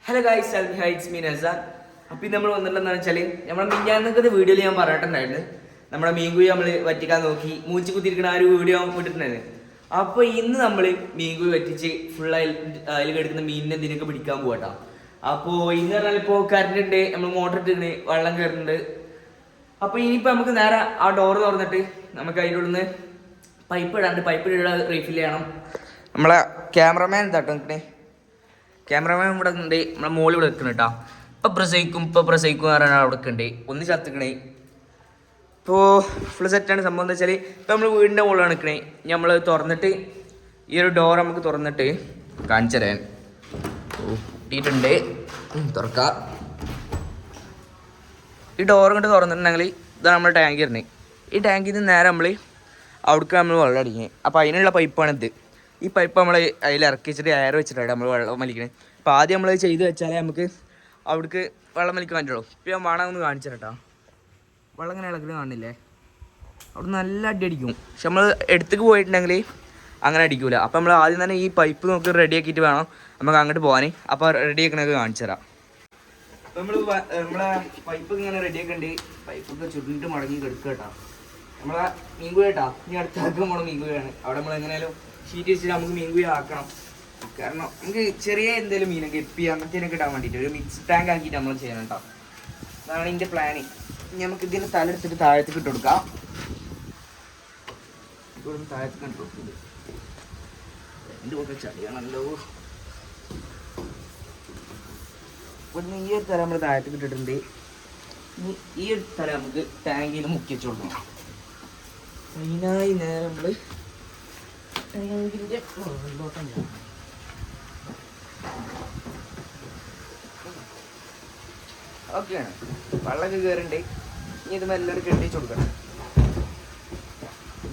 Hello guys, it's me Nasan. അപ്പം ഇന്ന് നമ്മൾ വന്നിട്ടുണ്ടെന്ന് വെച്ചാൽ നമ്മുടെ മിഞ്ഞാന്നത്തെ വീഡിയോയിൽ ഞാൻ പറഞ്ഞിട്ടുണ്ടായിരുന്നു നമ്മുടെ മീൻകുഴി നമ്മൾ വറ്റിക്കാൻ നോക്കി മൂച്ചി കുത്തിയിരിക്കുന്ന ആ ഒരു വീഡിയോ ഇട്ടിട്ടുണ്ടായിരുന്നു. അപ്പോൾ ഇന്ന് നമ്മൾ മീൻകുഴി വറ്റിച്ച് ഫുൾ അതിൽ കിടക്കുന്ന മീനിനെ ഇതിനൊക്കെ പിടിക്കാൻ പോകട്ടോ. അപ്പോൾ ഇന്ന് പറഞ്ഞാൽ ഇപ്പോൾ കറണ്ട് ഉണ്ട്, നമ്മൾ മോട്ടർ ഇട്ടിട്ടുണ്ട്, വെള്ളം കയറുന്നുണ്ട്. അപ്പോൾ ഇനിയിപ്പോൾ നമുക്ക് നേരെ ആ ഡോറ് തുറന്നിട്ട് നമുക്ക് അതിൻ്റെ ഉള്ളിൽ നിന്ന് പൈപ്പ് ഇടാണ്ട് പൈപ്പ് റീഫിൽ ചെയ്യണം. നമ്മളെ ക്യാമറമാൻ എന്താട്ടോ നിൽക്കണേ, ക്യാമറമാൻ ഇവിടെ ഉണ്ട്, നമ്മളെ മോളിൽ ഇവിടെ നിൽക്കണം കേട്ടോ. ഇപ്പം പ്രസവിക്കും എന്ന് പറയാൻ അവിടെ നിൽക്കണ്ടേ, ഒന്ന് ചത്തിക്കണേ. ഇപ്പോൾ ഫുള്ള് സെറ്റാണ് സംഭവം. എന്താ വെച്ചാൽ ഇപ്പം നമ്മൾ വീടിൻ്റെ മുകളിലാണ് നിൽക്കണേ. നമ്മൾ തുറന്നിട്ട് ഈ ഒരു ഡോർ നമുക്ക് തുറന്നിട്ട് കാണിച്ചു തരാൻ ഇട്ടിട്ടുണ്ട്. തുറക്കാം. ഈ ഡോർ ഇങ്ങോട്ട് തുറന്നിട്ടുണ്ടെങ്കിൽ ഇതാണ് നമ്മുടെ ടാങ്ക് വരുന്നത്. ഈ ടാങ്കിൽ നിന്ന് നേരെ നമ്മൾ അവിടേക്ക് നമ്മൾ വെള്ളം അടിക്കുന്നത്. അപ്പോൾ അതിനുള്ള പൈപ്പാണിത്. ഈ പൈപ്പ് നമ്മൾ അതിൽ ഇറക്കി വെച്ചിട്ട് എയർ വെച്ചിട്ടാണ് നമ്മൾ വെള്ളം വലിക്കണത്. അപ്പോൾ ആദ്യം നമ്മൾ ചെയ്ത് വെച്ചാലേ നമുക്ക് അവിടേക്ക് വെള്ളം വലിക്കാൻ പറ്റുള്ളൂ. ഇപ്പോൾ ഞാൻ വേണമെന്ന് കാണിച്ചു കേട്ടോ. വെള്ളം ഇങ്ങനെ ഇളക്കൽ കാണില്ലേ, അവിടെ നല്ല അടി അടിക്കും. പക്ഷെ നമ്മൾ എടുത്തേക്ക് പോയിട്ടുണ്ടെങ്കിൽ അങ്ങനെ അടിക്കൂല. അപ്പോൾ നമ്മൾ ആദ്യം തന്നെ ഈ പൈപ്പ് നമുക്ക് റെഡി ആക്കിയിട്ട് വേണം നമുക്ക് അങ്ങോട്ട് പോകാൻ. അപ്പോൾ റെഡി ആക്കണൊക്കെ കാണിച്ചു തരാം. അപ്പോൾ നമ്മളെ പൈപ്പ് ഇങ്ങനെ റെഡി ആക്കണ്ട്. പൈപ്പൊക്കെ ചുരുണ്ടിട്ട് മടങ്ങി കിടക്കുക കേട്ടോ. നമ്മളെ മീൻകുഴി കേട്ടോ, ഇനി അടുത്താക്കാൻ പോകണം മീൻകുഴിയാണ്. അവിടെ നമ്മൾ എങ്ങനെയാലും ഷീറ്റ് വെച്ചിട്ട് നമുക്ക് മീൻകുഴി ആക്കണം. കാരണം നമുക്ക് ചെറിയ എന്തെങ്കിലും മീനൊക്കെ എപ്പി അങ്ങനത്തേനൊക്കെ ഇടാൻ വേണ്ടിയിട്ട് ഒരു മിക്സ് ടാങ്ക് ആക്കിയിട്ട് നമ്മൾ ചെയ്യണം കേട്ടോ. അതാണ് ഇതിൻ്റെ പ്ലാനിങ്. ഇനി നമുക്ക് ഇതിന് തലെടുത്തിട്ട് താഴത്തേക്ക് ഇട്ട് കൊടുക്കാം. ഇവിടുന്ന് താഴത്തേക്ക് ഇട്ട് കൊടുക്കുന്നത് എൻ്റെ കൂടെ ചളിയാണല്ലോ. ഇവിടുന്ന് ഈ ഒരു തല നമ്മൾ താഴത്തേക്ക് ഇട്ടിട്ടുണ്ട്. ഇനി ഈ ഒരു തല നമുക്ക് ടാങ്കിൽ മുക്കി വെച്ച് കൊടുക്കണം. അതിനായി നേരെ നമ്മൾ ടാങ്കിൻ്റെ വെള്ളോട്ടം ഓക്കെയാണ്. വെള്ളമൊക്കെ കയറുന്നുണ്ട്. ഇനി ഇത് മെല്ലെ കെട്ടിച്ച് കൊടുക്കണം.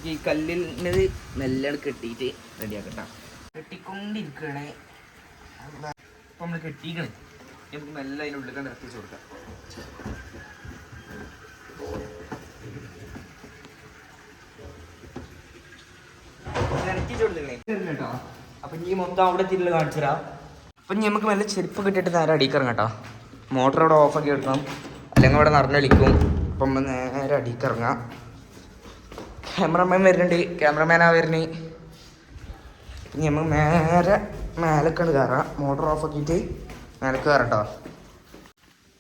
ഈ കല്ലിനത് മെല്ലെ കെട്ടിയിട്ട് റെഡിയാക്കട്ടാ. കെട്ടിക്കൊണ്ടിരിക്കണേ. അപ്പം നമ്മൾ കെട്ടിക്കണേ, നമുക്ക് മെല്ലെ അതിൻ്റെ ഉള്ളിൽ നിറപ്പിച്ച് കൊടുക്കാം. കേട്ടോ. അപ്പൊ ഇനി മൊത്തം അവിടെ തിരിൽ കാണിച്ചു തരാം. അപ്പൊ ഇനി നമുക്ക് മെല്ലെ ചെരുപ്പ് കിട്ടിയിട്ട് നേരെ അടിക്കറങ്ങാം കേട്ടോ. മോട്ടർ അവിടെ ഓഫാക്കി എടുക്കണം, അല്ലെങ്കിൽ അവിടെ നിറഞ്ഞ് കളിക്കും. അപ്പം നേരെ അടിക്കിറങ്ങാം. ക്യാമറമാൻ വരുന്നുണ്ട്, ക്യാമറമാനാ വരുന്നത്. ഇനി നമുക്ക് നേരെ മേലക്കാണ് കയറാം. മോട്ടർ ഓഫാക്കിയിട്ട് മേലക്ക് കയറാം കേട്ടോ.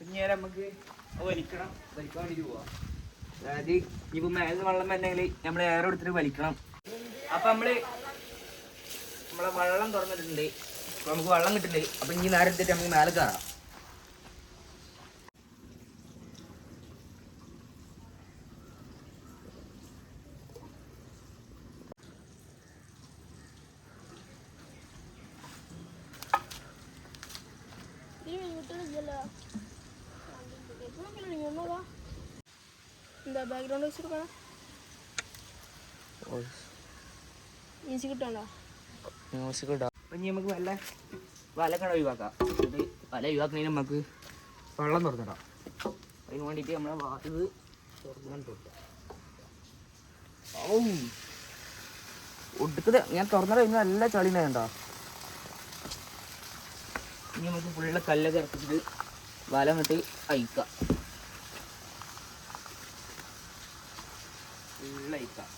ഇനി നേരെ നമുക്ക് വലിക്കാൻ വേണ്ടിയിട്ട് പോവാം. അതായത് ഇപ്പം മേലെ വെള്ളം വരണമെങ്കിൽ നമ്മൾ എയർ എടുത്തിട്ട് വലിക്കണം. അപ്പം നമ്മളെ വെള്ളം തുറന്നിട്ടുണ്ട്. അപ്പോൾ നമുക്ക് വെള്ളം കിട്ടുന്നുണ്ട്. അപ്പം ഇനി നേരെ എടുത്തിട്ട് നമുക്ക് മേലെ കയറാം. എന്താ ബാക്ക്ഗ്രൗണ്ട് വെച്ചിട്ട് കാണാം. മ്യൂസിക് ഇട്ടാ മ്യൂസിക് ഇടാം. അപ്പം ഇനി നമുക്ക് വലക്കട ഒഴിവാക്കാം. ഇത് വല ഒഴിവാക്കുന്നതിന് നമുക്ക് വെള്ളം തുറന്നിടാം. അതിന് വേണ്ടിയിട്ട് നമ്മളെ വാട്ടത് തുറന്നു കൊടുക്കാം. ഓ ഒടുക്കത് ഞാൻ തുറന്നിട കഴിഞ്ഞാൽ നല്ല ചളിനെ കണ്ടോ. ഇനി നമുക്ക് ഫുള്ള് കല്ലൊക്കെ ഇറക്കിച്ചിട്ട് വല എന്നിട്ട് അയക്കാം. ഫുള്ള് അയക്കാം.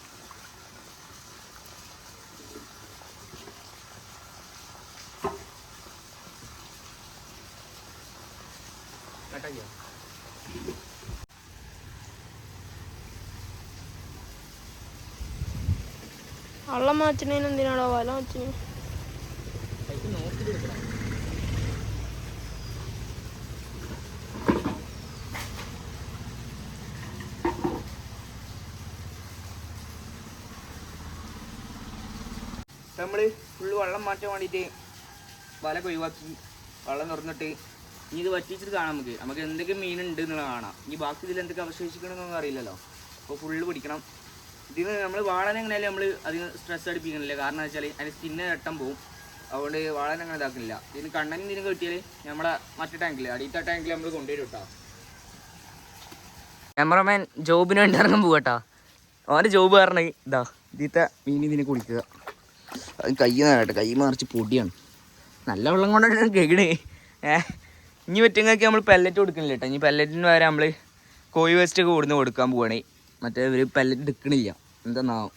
വള്ളം മാറ്റുന്നതിന് എന്തിനാണോ വല മാറ്റുന്നത്? നമ്മൾ ഫുള്ള് വെള്ളം മാറ്റാൻ വേണ്ടിയിട്ട് വല ഒഴിവാക്കി വെള്ളം തുറന്നിട്ട് ഇനി ഇത് വറ്റിച്ചിട്ട് കാണാം. നമുക്ക് എന്തൊക്കെ മീനുണ്ട് എന്നുള്ളത് കാണാം. ഇനി ബാക്കി ഇതിൽ എന്തൊക്കെ അവശേഷിക്കണമെന്നൊന്നും അറിയില്ലല്ലോ. അപ്പോൾ ഫുള്ള് പിടിക്കണം. ഇതിന് നമ്മൾ വാളനെ എങ്ങനെയാലും നമ്മൾ അതിന് സ്ട്രെസ് അടിപ്പിക്കണില്ല. കാരണം എന്ന് വെച്ചാൽ അതിന് സ്കിന്ന് വെട്ടം പോവും. അതുകൊണ്ട് വാളനെ അങ്ങനെ ഇതാക്കുന്നില്ല. ഇതിന് കണ്ണനും ഇതിന് കിട്ടിയാൽ നമ്മളെ മറ്റേ ടാങ്കിൽ അടിയത്തെ ടാങ്കിൽ നമ്മൾ കൊണ്ടുവരും കേട്ടോ. ക്യാമറമാൻ ജോബിന് വേണ്ടി ഇറങ്ങാൻ പോകട്ടോ. അവൻ്റെ ജോബ് പറഞ്ഞ ഇതാ ഇതിത്തെ മീൻ ഇതിനെ കുടിക്കുക. അത് കൈ നേരട്ടെ, കൈ മറിച്ച് പൊടിയാണ്. നല്ല വെള്ളം കൊണ്ടാണ് കേൾക്കണേ. ഇനി പറ്റുങ്ങൾക്ക് നമ്മൾ പെല്ലറ്റ് കൊടുക്കണില്ല കേട്ടോ. ഇനി പെല്ലറ്റിന് വരെ നമ്മൾ കോഴി വേസ്റ്റ് ഒക്കെ കൊടുന്ന് കൊടുക്കാൻ പോവുകയാണേ. മറ്റേ ഒരു പെല്ലറ്റ് എടുക്കണില്ല എന്താന്നാവും.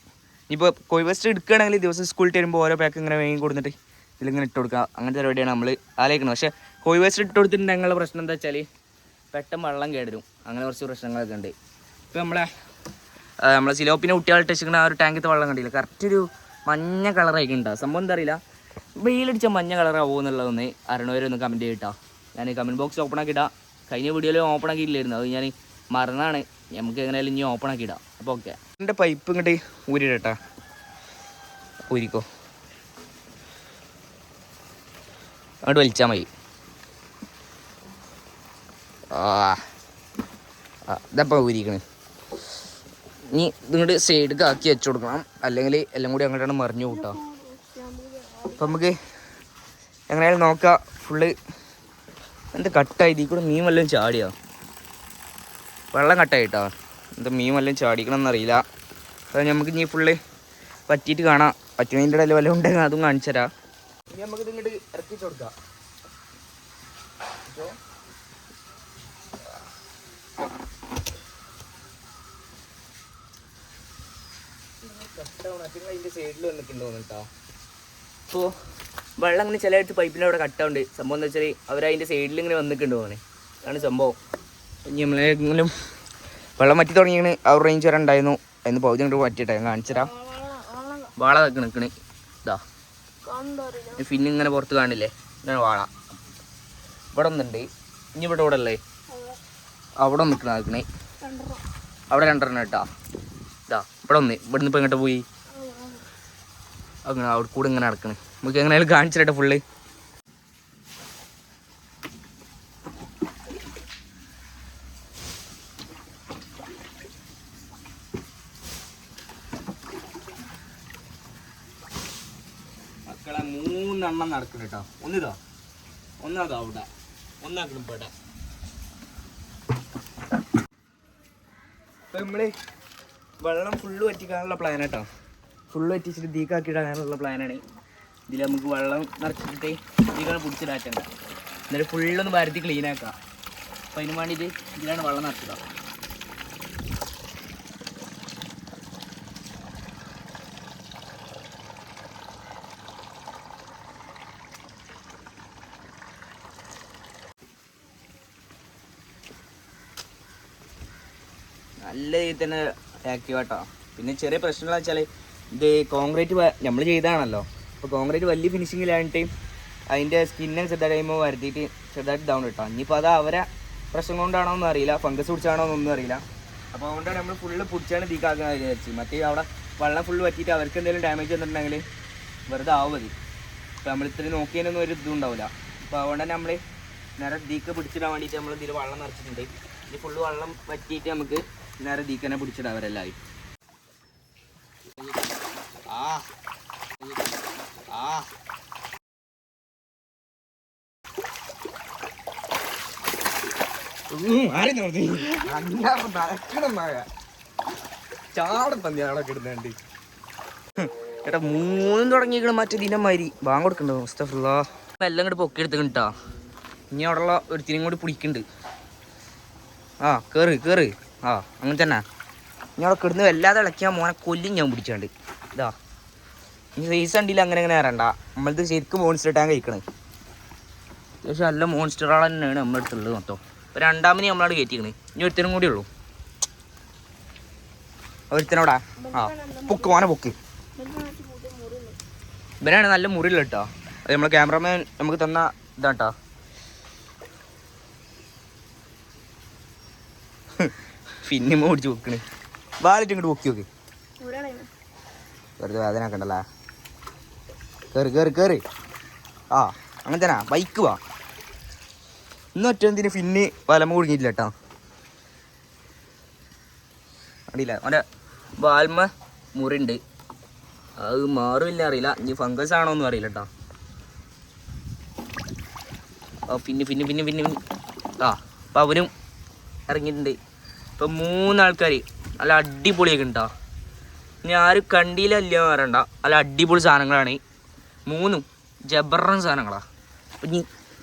ഇനിയിപ്പോൾ കോഴി വേസ്റ്റ് എടുക്കുകയാണെങ്കിൽ ദിവസം സ്കൂളിൽ വരുമ്പോൾ ഓരോ പാക്ക് ഇങ്ങനെ വേഗം കൊടുത്തിട്ട് ഇതിലിങ്ങനെ ഇട്ട് കൊടുക്കുക. അങ്ങനത്തെ പരിപാടിയാണ് നമ്മൾ ആലോചിക്കുന്നത്. പക്ഷേ കോഴി വേസ്റ്റ് ഇട്ട് കൊടുത്തിട്ടുണ്ടെങ്കിൽ ഞങ്ങളുടെ പ്രശ്നം എന്താ വെച്ചാൽ പെട്ടെന്ന് വെള്ളം കേടരും. അങ്ങനെ കുറച്ച് പ്രശ്നങ്ങളൊക്കെ ഉണ്ട്. ഇപ്പോൾ നമ്മളെ സിലോപ്പിനെ കുട്ടികൾ ടച്ചിക്കുന്ന ആ ഒരു ടാങ്കിത്തെ വെള്ളം കണ്ടില്ല, കറക്റ്റ് ഒരു മഞ്ഞ കളറായിക്കുണ്ടാവും. സംഭവം എന്താ അറിയില്ല, വെയിലടിച്ച മഞ്ഞ കളറാവുമോ എന്നുള്ളതൊന്ന് അറിയണവരൊന്ന് കമൻറ്റ് ചെയ്തിട്ടാ. ഞാൻ കമൻറ്റ് ബോക്സ് ഓപ്പൺ ആക്കിയിട്ടാ. കഴിഞ്ഞ വീഡിയോയിൽ ഓപ്പൺ ആക്കിയില്ലായിരുന്നു, അത് ഞാൻ മറന്നാണ്. നമുക്ക് എങ്ങനെയായാലും ഇനി ഓപ്പൺ ആക്കിയിടാം. അപ്പോൾ ഓക്കെ, എൻ്റെ പൈപ്പ് ഇങ്ങോട്ട് ഊരിടട്ടാ. ഊരിക്കോ, അങ്ങോട്ട് വലിച്ചാൽ മതി. ഇതപ്പോൾ ഊരിക്കണ്. ഇനി ഇതിങ്ങോട്ട് സൈഡിലേക്ക് ആക്കി വെച്ച് കൊടുക്കണം, അല്ലെങ്കിൽ എല്ലാം കൂടി അങ്ങോട്ടാണ് മറിഞ്ഞു കൂട്ടാം. അപ്പം നമുക്ക് എങ്ങനെയായാലും നോക്കാം. ഫുള്ള് എന്താ കട്ടായി, ഇതിൽ കൂടെ മീൻ വല്ലതും ചാടിയോ? വെള്ളം കട്ടായിട്ടോ. എന്താ മീൻ വല്ലതും ചാടിക്കണമെന്നറിയില്ല. അത് നമുക്ക് ഇനി ഫുള്ള് പറ്റിയിട്ട് കാണാം. പറ്റുന്നതിൻ്റെ ഇടയിൽ വല്ലതും ഉണ്ടെങ്കിൽ അതും കാണിച്ചു തരാം. ഇനി നമുക്ക് ഇതിങ്ങോട്ട് ഇറക്കിച്ച് കൊടുക്കാം. അതിൻ്റെ സൈഡിൽ വന്നിട്ടുണ്ടോ കേട്ടോ. അപ്പോൾ വെള്ളം ഇങ്ങനെ ചിലയിട്ട് പൈപ്പിൻ്റെ അവിടെ കട്ടാവുണ്ട്. സംഭവം എന്താ വെച്ചാൽ അവരതിൻ്റെ സൈഡിൽ ഇങ്ങനെ വന്നിട്ടുണ്ട് പോകണേ, അതാണ് സംഭവം. ഇനി നമ്മളെങ്കിലും വെള്ളം വറ്റി തുടങ്ങിയാണ്. ആ ഒരു റേഞ്ച് വരെ ഉണ്ടായിരുന്നു. അതിന് പൗതി ഇങ്ങോട്ട് പറ്റിയിട്ടെ ഞാൻ കാണിച്ചുതരാം. വാള നിൽക്കണ് ഇതാ, പിന്നെ ഇങ്ങനെ പുറത്ത് കാണില്ലേ, ഇങ്ങനെ വാള ഇവിടെ ഒന്നുണ്ട്. ഇനി ഇവിടെ അല്ലേ അവിടെ നിൽക്കണേ, അവിടെ രണ്ടെണ്ണം കേട്ടോ. ഇതാ ഇവിടെ ഒന്ന്, ഇവിടെ നിന്ന് ഇപ്പോൾ എങ്ങോട്ട് പോയി അങ്ങനെ അവിടെ കൂടെ ഇങ്ങനെ നടക്കണേ. നമുക്ക് എങ്ങനെയായാലും കാണിച്ചിട്ടെ ഫുള്ള്. മക്കളെ 3 എണ്ണം നടക്കണം കേട്ടോ. ഒന്നിതാ, ഒന്നാതാ അവിടെ, ഒന്നാക്കണം പേട്ട. ഇപ്പം നമ്മൾ വെള്ളം ഫുള്ള് വറ്റിക്കാനുള്ള പ്ലാൻ കേട്ടോ. ഫുള്ള് വറ്റിച്ചിട്ട് ദീക്കാക്കിയിടാനുള്ള പ്ലാനാണ്. ഇതിൽ നമുക്ക് വെള്ളം നിറച്ചിട്ട് ദീക്കാണ് പിടിച്ചിടാറ്റണ്ട. എന്നിട്ട് ഫുള്ളൊന്ന് പരത്തി ക്ലീനാക്കാം. അപ്പം അതിന് വേണ്ടിയിട്ട് ഇതിലാണ് വെള്ളം നിറച്ചിടുക. നല്ല രീതിയിൽ തന്നെ ആക്റ്റീവാട്ടോ. പിന്നെ ചെറിയ പ്രശ്നങ്ങൾ വെച്ചാൽ ഇത് കോൺക്രീറ്റ് നമ്മൾ ചെയ്തതാണല്ലോ. അപ്പോൾ കോൺക്രീറ്റ് വലിയ ഫിനിഷിങ്ങിലായിട്ട് അതിൻ്റെ സ്കിന്നൊക്കെ ചെറുതായിട്ട് കഴിയുമ്പോൾ വരുത്തിയിട്ട് ചെറുതായിട്ട് ഡൗൺ കിട്ടാം. ഇനിയിപ്പോൾ അത് അവരെ പ്രശ്നം കൊണ്ടാണോ എന്നും അറിയില്ല, ഫംഗസ് പിടിച്ചാണോ എന്നൊന്നും അറിയില്ല. അപ്പോൾ അതുകൊണ്ടാണ് നമ്മൾ ഫുള്ള് പിടിച്ചാണ് തീക്കാക്കുന്നത് വിചാരിച്ചു. മറ്റേ അവിടെ വെള്ളം ഫുള്ള് പറ്റിയിട്ട് അവർക്ക് എന്തെങ്കിലും ഡാമേജ് വന്നിട്ടുണ്ടെങ്കിൽ വെറുതെ ആവും മതി. ഇപ്പോൾ നമ്മൾ ഇത്രയും നോക്കിയതിനൊന്നും ഒരു ഇതും ഉണ്ടാവില്ല. അപ്പോൾ അതുകൊണ്ട് തന്നെ നമ്മൾ നേരെ ദീക്ക് പിടിച്ചിടാൻ വേണ്ടിയിട്ട് നമ്മൾ ഇതിൽ വെള്ളം നിറച്ചിട്ടുണ്ട്. ഇത് ഫുള്ള് വെള്ളം പറ്റിയിട്ട് നമുക്ക് നേരെ ദീക്കനെ പിടിച്ചിടാം അവരെല്ലാവരും. ഏട്ടാ 3 തുടങ്ങിയിരിക്കണം. മറ്റേ ദിനമാതിരി ബാങ്ക് കൊടുക്കണ്ടോ മുസ്തഫുള്ള എല്ലാം കൂടി പൊക്കി എടുത്തിട്ടാ. ഇനി അവിടെയുള്ള ഒരുത്തിനും കൂടി പിടിക്കുന്നുണ്ട്. കേറ് അങ്ങനെ തന്നെ. ഇനി അവിടെ കിടന്ന് വല്ലാതെ ഇളക്കിയാൽ മോനെ കൊല്ലും ഞാൻ പിടിച്ചാണ്ട്. ഇതാ ഇനി സൈസ് കണ്ടില്ല, അങ്ങനെ വരണ്ട. നമ്മളത് ശരിക്കും മോൺസ്റ്റർ ടാങ്ക് കഴിക്കണേ. അത്യാവശ്യം നല്ല മോൺസ്റ്ററുകൾ തന്നെയാണ് നമ്മുടെ അടുത്തുള്ളത് മൊത്തം. ഇപ്പോൾ രണ്ടാമത് നമ്മളവിടെ കയറ്റിക്കണേ. ഇനി ഒരുത്തനും കൂടി ഉള്ളൂ. ഒരുത്തനോടാ പൊക്ക് മോനെ പൊക്ക്. ഇവനാണ് നല്ല മുറിയില്ല കേട്ടോ. അത് നമ്മളെ ക്യാമറമാൻ നമുക്ക് തന്ന ഇതാട്ടോ. പിന്നെ ഓടിച്ച് പൊക്കണ്. വാലിട്ട് ഇങ്ങോട്ട് പൊക്കി നോക്ക്. വെറുതെ വേദന ആക്കണ്ടല്ലേ. കേറി അങ്ങനെ തന്നെ ബൈക്ക് വാ. ഇന്ന് ഒറ്റ പിന്നെ വലമ കുടുങ്ങിയില്ല കേട്ടോ. അറിയില്ല അവൻ്റെ വാൽമ മുറിണ്ട്, അത് മാറില്ല അറിയില്ല. ഇനി ഫംഗസ് ആണോ ഒന്നും അറിയില്ല കേട്ടോ. പിന്നെ അപ്പം അവരും ഇറങ്ങിയിട്ടുണ്ട്. ഇപ്പം 3 ആൾക്കാർ നല്ല അടിപൊളിയൊക്കെ ഉണ്ടോ. ഇനി ആരും കണ്ടിയില്ല പറയണ്ട, നല്ല അടിപൊളി സാധനങ്ങളാണ്. 3 ജബറൻ സാധനങ്ങളാണ്. അപ്പം ഇനി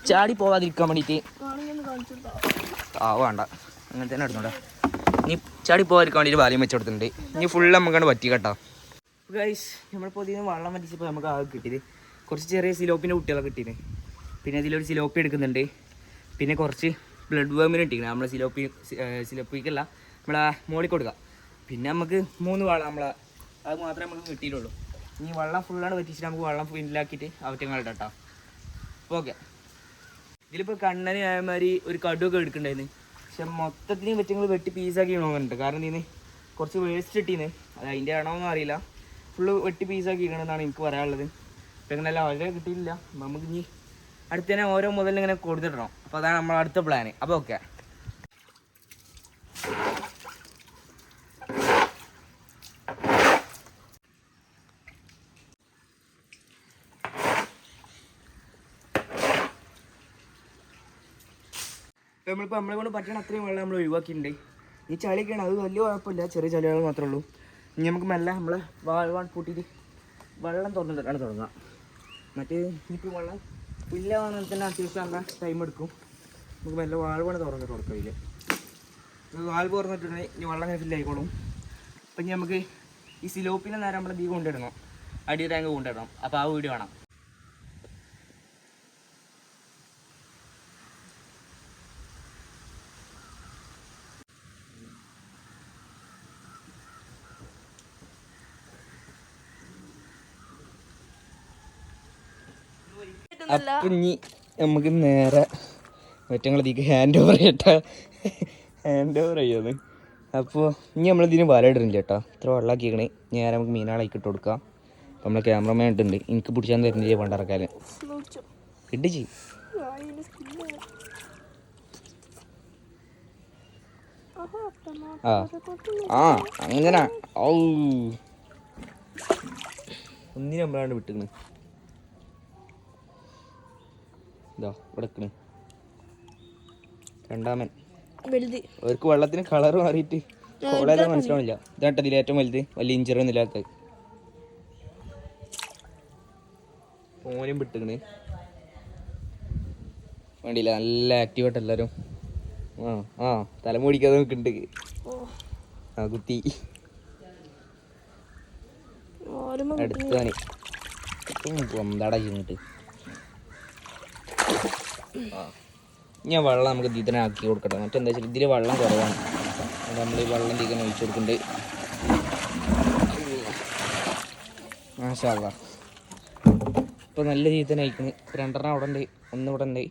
ചാടി പോകാതിരിക്കാൻ വേണ്ടിയിട്ട് ആ വേണ്ട അങ്ങനെ തന്നെ എടുത്തോട്ടെ. ഇനി ചാടി പോകാതിരിക്കാൻ വേണ്ടി ഒരു വാലയും വെച്ച് കൊടുത്തിട്ടുണ്ട്. ഇനി ഫുള്ള് നമുക്കാണ് പറ്റി കേട്ടോ. ഗൈസ് നമ്മളിപ്പോൾ ഇതിന് വെള്ളം വറ്റിച്ചപ്പോൾ നമുക്ക് ആകെ കിട്ടിയത് കുറച്ച് ചെറിയ സിലോപ്പിൻ്റെ കുട്ടികളൊക്കെ കിട്ടിയത്. പിന്നെ ഇതിലൊരു സിലോപ്പി എടുക്കുന്നുണ്ട്. പിന്നെ കുറച്ച് ബ്ലഡ് വേമിന് ഇട്ടിരിക്കണം. നമ്മൾ സിലോപ്പിക്കല്ല നമ്മളെ മോളിൽ കൊടുക്കുക. പിന്നെ നമുക്ക് 3 വാള നമ്മളെ അത് മാത്രമേ നമുക്ക് കിട്ടിയിട്ടുള്ളൂ. ഇനി വെള്ളം ഫുള്ളാണ് വറ്റിച്ചിട്ട് നമുക്ക് വെള്ളം ഫില്ലാക്കിയിട്ട് അവറ്റങ്ങളുടെ കേട്ടോ. ഓക്കെ, ഇതിലിപ്പോൾ കണ്ണന് ആയമാതിരി ഒരു കടുവൊക്കെ എടുക്കണ്ടായിരുന്നു. പക്ഷെ മൊത്തത്തിന് വെച്ചങ്ങൾ വെട്ടി പീസാക്കി നോക്കുന്നുണ്ട്. കാരണം ഇതിന് കുറച്ച് വേസ്റ്റ് ഇട്ടീന്ന്, അത് അതിൻ്റെ ആണോന്നും അറിയില്ല. ഫുള്ള് വെട്ടി പീസാക്കി ഇരിക്കണമെന്നാണ് എനിക്ക് പറയാനുള്ളത്. ഇപ്പം ഇങ്ങനെയല്ല വളരെ കിട്ടിയില്ല. നമുക്ക് ഇനി അടുത്ത് തന്നെ ഓരോ മുതൽ ഇങ്ങനെ കൊടുത്തിടണം. അപ്പോൾ അതാണ് നമ്മളെ അടുത്ത പ്ലാന്. അപ്പോൾ ഓക്കെ, നമ്മളിപ്പോൾ നമ്മളെ കൊണ്ട് പറ്റണ അത്രയും വെള്ളം നമ്മൾ ഒഴിവാക്കിയിട്ടുണ്ട്. ഈ ചളിയൊക്കെയാണ്, അത് വലിയ കുഴപ്പമില്ല, ചെറിയ ചളികൾ മാത്രമേ ഉള്ളൂ. ഇനി നമുക്ക് മെല്ലെ നമ്മളെ വാൾ പൂട്ടിയിട്ട് വെള്ളം തുറന്നിട്ടാണ് തുടങ്ങാം. മറ്റേ ഇനിയിപ്പോൾ വെള്ളം പുല്ലാവാൻ തന്നെ അത്യാവശ്യം നല്ല ടൈം എടുക്കും. നമുക്ക് മെല്ലെ വാൾവാണ് തുറന്നിട്ട് കൊടുക്കില്ല. വാൾവ് തുറന്നിട്ടുണ്ടെങ്കിൽ ഇനി വെള്ളം ഫില്ല് ആയിക്കോളും. അപ്പം ഇനി നമുക്ക് ഈ സിലോപ്പിനെ നേരെ നമ്മുടെ ഈ കൊണ്ടിടണം, അടി ടാങ്ക് കൊണ്ടിടണം. അപ്പോൾ ആ വീഡിയോ വേണം. അപ്പം ഇനി നമുക്ക് നേരെ മറ്റങ്ങളതിക്ക് ഹാൻഡ് ഓവർ ചെയ്യട്ടാ. ഹാൻഡ് ഓവർ ചെയ്യുന്നത്. അപ്പോൾ ഇനി നമ്മളിതിന് വല ഇടുന്നില്ല ചേട്ടാ. ഇത്ര വെള്ളമാക്കിക്കണേ. നേരെ നമുക്ക് മീനാളാക്കി ഇട്ട് കൊടുക്കാം. അപ്പം നമ്മളെ ക്യാമറമാൻ ഇട്ടുണ്ട്, എനിക്ക് പിടിച്ചാൽ തരുന്നില്ല പണ്ടറക്കാൽ ഇടിച്ച്. ആ അങ്ങനെ ഔ ഒന്നിനും നമ്മളാണ്ട് വിട്ടിക്കണ്. ഇതാ ഇവിടെ രണ്ടാമൻ. അവർക്ക് വെള്ളത്തിന് കളർ മാറിയിട്ട് കോളേജ് മനസ്സിലാവില്ല. ഇതാട്ടോ ഇതിൽ ഏറ്റവും വലുത്, വലിയ ഇഞ്ചറി ഒന്നും ഇല്ലാത്ത. ഓനും വിട്ടിക്കണ് വേണ്ടിയില്ല, നല്ല ആക്റ്റീവായിട്ട് എല്ലാവരും. ആ തലമുടിക്കാതെ നോക്കുന്നുണ്ട്. ആ കുത്തി അടുത്താണ് എന്താടാ ചെയ്യുന്നിട്ട്. ഞാൻ വെള്ളം നമുക്ക് ഇതിനെ ആക്കി കൊടുക്കട്ടെ. മറ്റെന്താ വെച്ചാൽ ഇതിൽ വെള്ളം കുറവാണ്. നമ്മൾ ഈ വെള്ളം ഇതിനെ ഒഴിച്ചു കൊടുക്കുന്നുണ്ട്. മാഷാ അല്ലാ, ഇപ്പോൾ നല്ല രീതിയിൽ തന്നെ അയക്കണ്. 2 അവിടെ ഉണ്ട്, 1 ഇവിടെ ഉണ്ട്.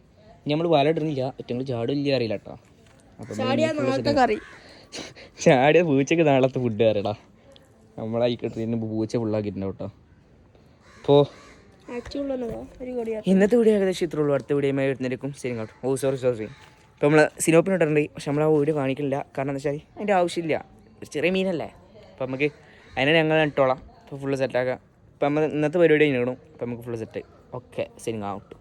ഇനി നമ്മൾ വല ഇടുന്നില്ല, ഒറ്റങ്ങൾ ചാടില്ല അറിയില്ല കേട്ടോ. അപ്പം ചാടിയ പൂച്ചക്ക് നാളത്തെ ഫുഡ് അറിയടാ. നമ്മളായിക്കട്ടെ പൂച്ച ഫുള്ളാക്കിയിട്ടുണ്ടാവും കേട്ടോ. അപ്പോൾ ഇന്നത്തെ വീഡിയോ ഏകദേശം ഇത്രേ ഉള്ളൂ. അടുത്ത വീഡിയോയുമായി വരുന്നേക്കും. ശരി കേട്ടോ. സോറി. ഇപ്പോൾ നമ്മൾ സിലോപ്പിന് ഇട്ടിട്ടുണ്ട്, പക്ഷെ നമ്മൾ ആ വീഡിയോ കാണിക്കില്ല. കാരണം എന്താ വെച്ചാൽ അതിൻ്റെ ആവശ്യമില്ല, ഒരു ചെറിയ മീനല്ലേ. അപ്പം നമുക്ക് അതിനെ ഞങ്ങൾ ഇട്ടോളാം. അപ്പോൾ ഫുള്ള് സെറ്റാക്കാം. ഇപ്പം നമ്മൾ ഇന്നത്തെ പരിപാടി കഴിഞ്ഞിടും. അപ്പം നമുക്ക് ഫുള്ള് സെറ്റ്. ഓക്കെ, ശരി ഔട്ട്.